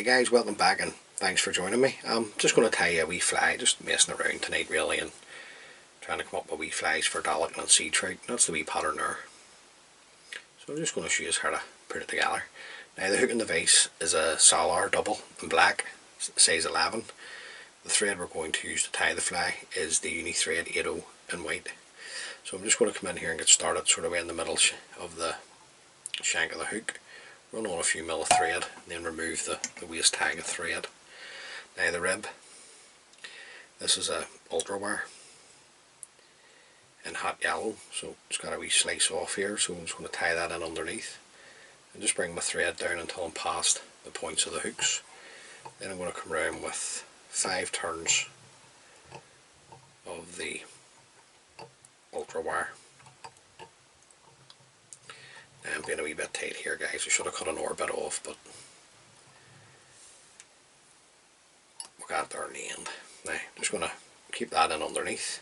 guys, welcome back and thanks for joining me. I'm just going to tie a wee fly, just messing around tonight really, and trying to come up with wee flies for Dollaghan and sea trout. That's the wee pattern there. So I'm just going to show you how to put it together. Now the hook and the vise is a Solar double in black, size 11. The thread we're going to use to tie the fly is the uni thread 80 in white. So I'm just going to come in here and get started sort of way in the middle of the shank of the hook. Run on a few mil of thread and then remove the waste tag of thread. Now the rib, this is a ultra wire in hot yellow, so it's got a wee slice off here, so I'm just going to tie that in underneath and just bring my thread down until I'm past the points of the hooks. Then I'm going to come around with 5 turns of the ultra wire. I'm being a wee bit tight here, guys. I should have cut an orbit off, but we got there in the end. Now, just going to keep that in underneath.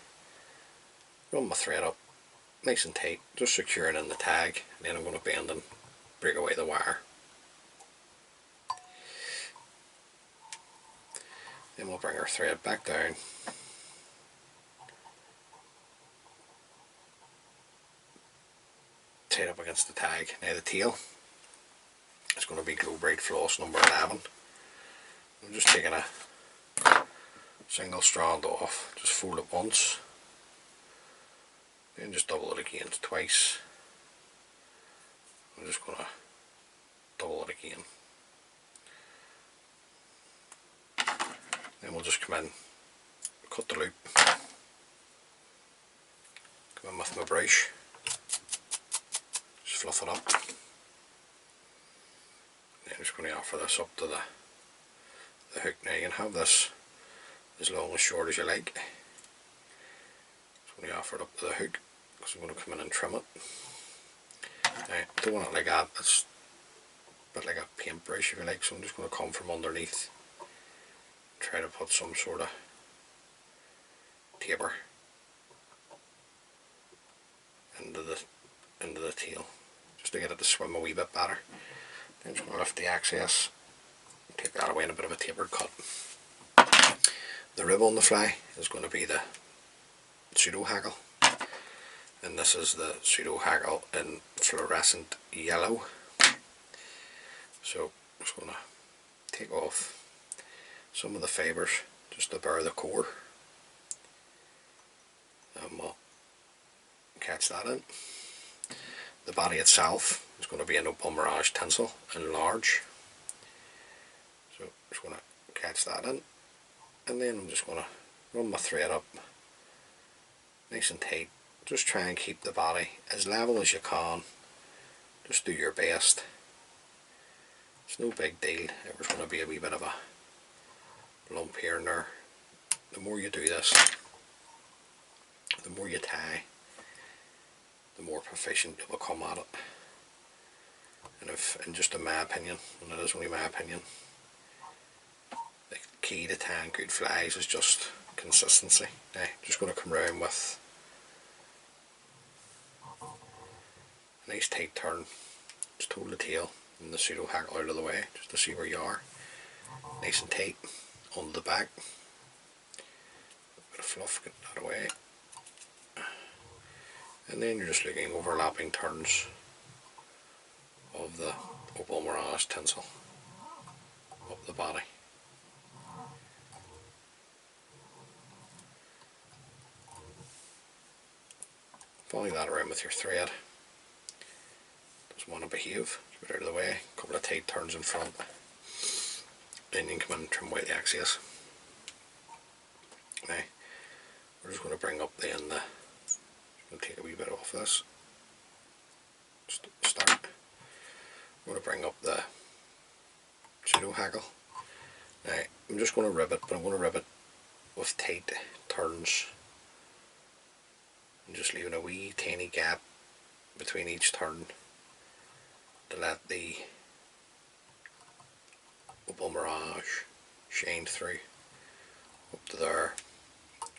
Run my thread up nice and tight, just securing in the tag, and then I'm going to bend and break away the wire. Then we'll bring our thread back down. Tied up against the tag. Now the tail is going to be Glow Bright floss number 11. I'm just taking a single strand off, just fold it once, then just double it again twice. I'm just going to double it again. Then we'll just come in, cut the loop, come in with my brush, just fluff it up. Then I'm just going to offer this up to the hook. Now you can have this as long or short as you like. Just going to offer it up to the hook because I'm going to come in and trim it. Now, I don't want it like that, it's a bit like a paintbrush if you like, so I'm just going to come from underneath, try to put some sort of taper into the tail, just to get it to swim a wee bit better. Then I'm just going to lift the excess, take that away in a bit of a tapered cut. The rib on the fly is going to be the pseudo hackle, and this is the pseudo hackle in fluorescent yellow. So I'm just going to take off some of the fibres just to bare the core, and we'll catch that in. The body itself is going to be an Opal Mirage tinsel in large, so I'm just going to catch that in, and then I'm just going to run my thread up nice and tight. Just try and keep the body as level as you can, just do your best. It's no big deal, there's going to be a wee bit of a lump here and there. The more you do this, the more you tie, the more proficient you'll become at it. And in just in my opinion, and it is only my opinion, the key to tying good flies is just consistency. Now, I'm just going to come around with a nice tight turn, just hold the tail and the pseudo hackle out of the way, just to see where you are. Nice and tight on the back. A bit of fluff, get that away. And then you're just looking overlapping turns of the Opal Mirage tinsel up the body. Follow that around with your thread. Doesn't want to behave, keep it out of the way. A couple of tight turns in front. Then you can come in and trim away the excess. Now, we're just going to bring up then the, I'm going to take a wee bit off this, just to start. I'm going to bring up the pseudo hackle. Now, I'm just going to rib it, but I'm going to rib it with tight turns. I'm just leaving a wee tiny gap between each turn to let the Opal Mirage shine through up to there.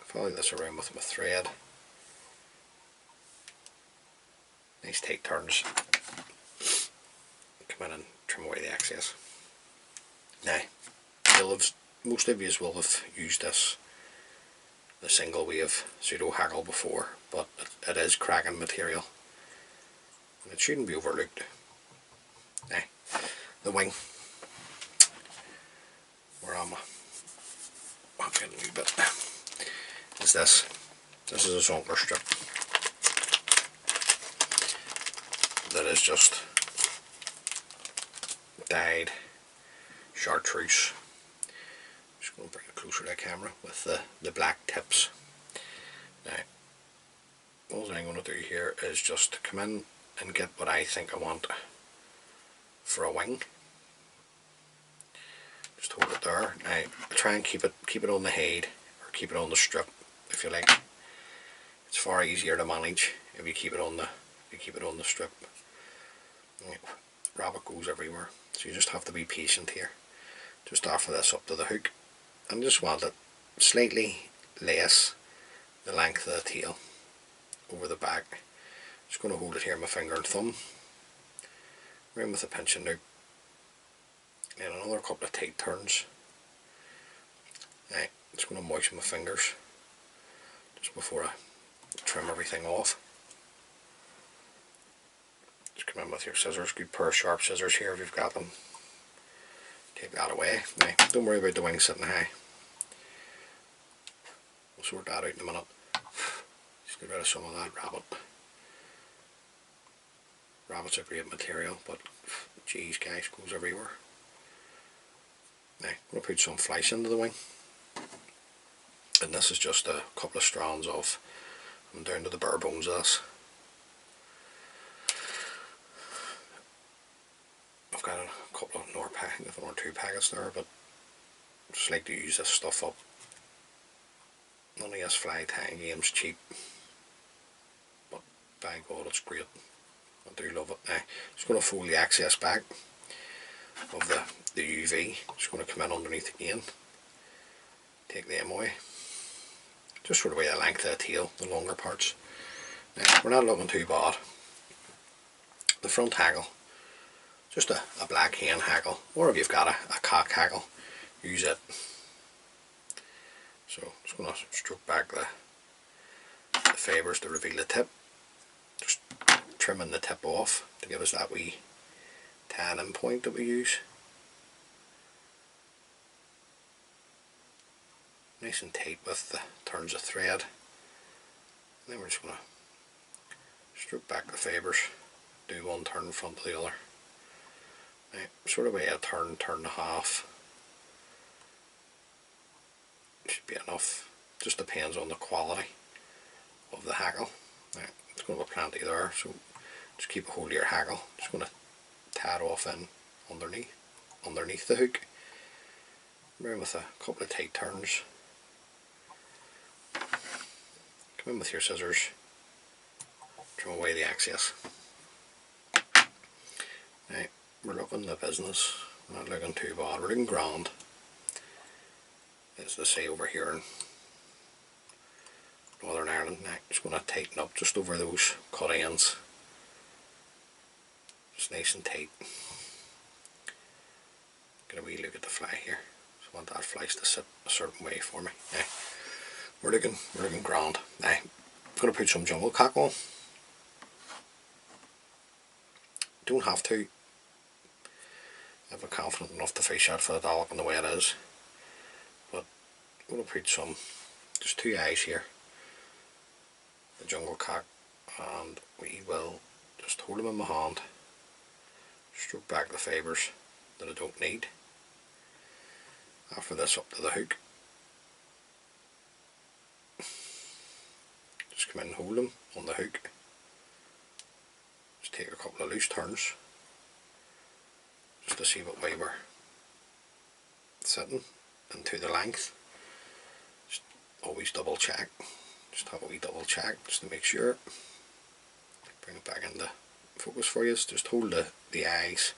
Follow this around with my thread. Nice tight turns. Come in and trim away the excess. Now, most of you will have used this, the single wave pseudo hackle before, but it is cracking material and it shouldn't be overlooked. Now, the wing, where am I? I'm getting a wee bit. Is this. This is a zonker strip that is just dyed Chartreuse. Just going to bring it closer to the camera with the black tips. Now, all I'm going to do here is just come in and get what I think I want for a wing. Just hold it there. Now, try and keep it on the head, or keep it on the strip, if you like. It's far easier to manage if you keep it on the strip. Rabbit goes everywhere, so you just have to be patient here. Just offer this up to the hook, and just want it slightly less the length of the tail over the back. Just going to hold it here with my finger and thumb, round with a pinching loop, and another couple of tight turns. Right, just going to moisten my fingers just before I trim everything off. Just come in with your scissors, good pair of sharp scissors here if you've got them. Take that away. Now, don't worry about the wing sitting high. We'll sort that out in a minute. Just get rid of some of that rabbit. Rabbit's a great material, but geez guys, goes everywhere. Now, I'm going to put some flice into the wing. And this is just a couple of strands of, I'm down to the bare bones of this. I've got a couple of one or two packets there, but I just like to use this stuff up. None of this fly tying game's cheap, but by God it's great. I do love it. Now, just going to fold the excess back of the UV. Just going to come in underneath again, take them away. Just sort of away the length of the tail, the longer parts. Now, we're not looking too bad. The front hackle, just a black hen hackle, or if you've got a cock hackle, use it. So just going to stroke back the fibres to reveal the tip, just trimming the tip off to give us that wee tan-in point that we use. Nice and tight with the turns of thread. And then we're just going to stroke back the fibres, do one turn in front of the other. Now, sort of a turn and a half should be enough. Just depends on the quality of the hackle. Now, it's going to be plenty there, so just keep a hold of your hackle. Just going to tie it off in underneath the hook. Round with a couple of tight turns. Come in with your scissors, trim away the excess. Now, we're looking the business, we're not looking too bad, we're looking grand, as they say over here in Northern Ireland. Now, just going to tighten up just over those cut ends, just nice and tight. Get a wee look at the fly here, so I want that flice to sit a certain way for me. Now, we're looking grand. Now, I'm going to put some jungle cock on. Don't have to. If I'm confident enough to fish out for the Dollaghan the way it is. But I'm going to put some, just two eyes here, the jungle cock, and we will just hold them in my hand, stroke back the fibres that I don't need. Offer this up to the hook. Just come in and hold them on the hook. Just take a couple of loose turns just to see what way we're sitting and to the length. Just always double check. Just have a wee double check just to make sure. Bring it back into focus for you. Just hold the eyes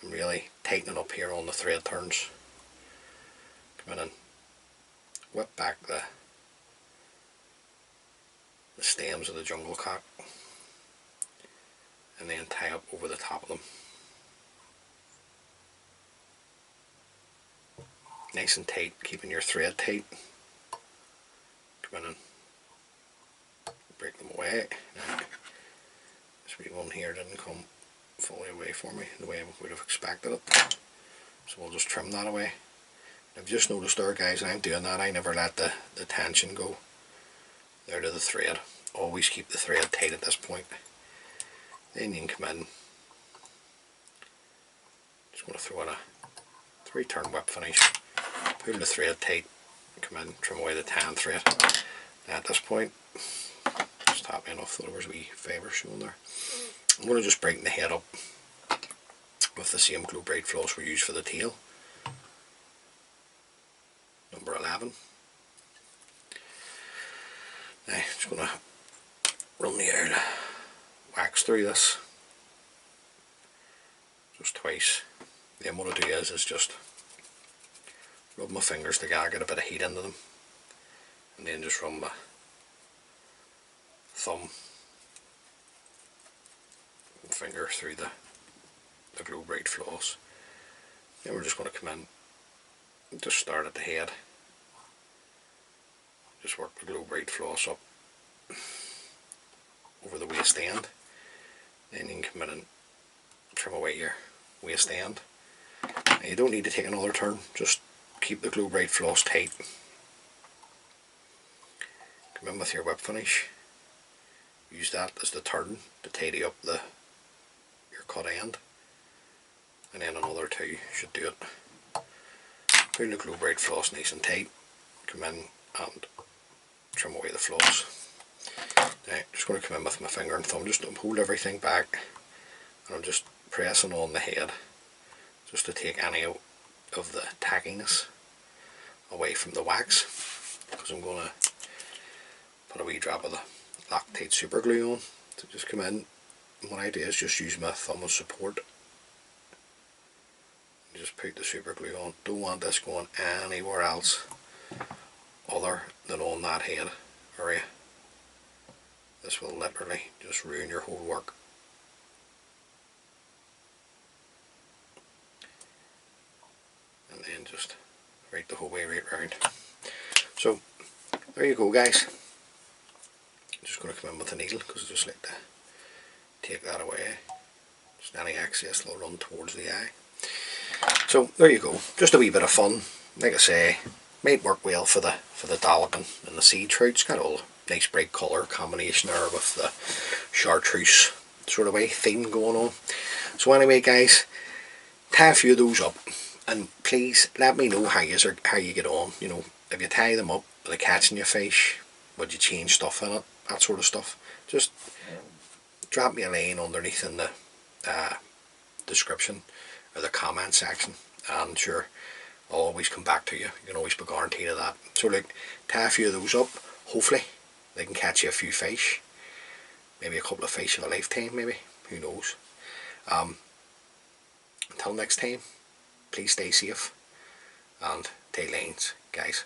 and really tighten it up here on the thread turns. Come in and whip back the stems of the jungle cock and then tie up over the top of them. nice and tight, keeping your thread tight. Come in and break them away. Now, this wee one here didn't come fully away for me the way I would have expected it, so we'll just trim that away. I've just noticed there, guys, and I'm doing that, I never let the tension go there to the thread. Always keep the thread tight at this point. Then you can come in, just going to throw in a 3-turn whip finish, pull the thread tight, come in, trim away the tan thread. Now at this point, just happy enough that there was a wee fibre showing there. I'm going to just brighten the head up with the same glow bright floss we used for the tail, number 11. Now just going to run the old wax through this just twice. Then what I do is just rub my fingers together, get a bit of heat into them, and then just run my thumb and finger through the glow bright floss. Then we're just going to come in and just start at the head, just work the glow bright floss up over the waist end. Then you can come in and trim away your waist end. Now you don't need to take another turn, just keep the glow bright floss tight. Come in with your whip finish, use that as the turn to tidy up your cut end, and then another 2 should do it. Pull the glow bright floss nice and tight, come in and trim away the floss. Now I'm just going to come in with my finger and thumb, just to hold everything back, and I'm just pressing on the head just to take any of the tackiness away from the wax, because I'm going to put a wee drop of the Loctite super glue on. So just come in, and what I do is just use my thumb as support, just put the super glue on. Don't want this going anywhere else other than on that head area. This will literally just ruin your whole work. And then just right the whole way right round. So there you go, guys. I'm just going to come in with a needle because I just like to take that away. Just any excess will run towards the eye. So there you go, just a wee bit of fun. Like I say, might work well for the Dollaghan and the sea trout. It's got all nice bright colour combination there with the Chartreuse sort of way theme going on. So anyway, guys, tie a few of those up, and please let me know how you get on. You know, if you tie them up, are they catching your fish? Would you change stuff in it? That sort of stuff. Just drop me a line underneath in the description or the comment section, and sure, I'll always come back to you. You can always be guaranteed of that. So like, tie a few of those up. Hopefully they can catch you a few fish, maybe a couple of fish of a lifetime, maybe, who knows. Until next time, please stay safe and tie lines, guys.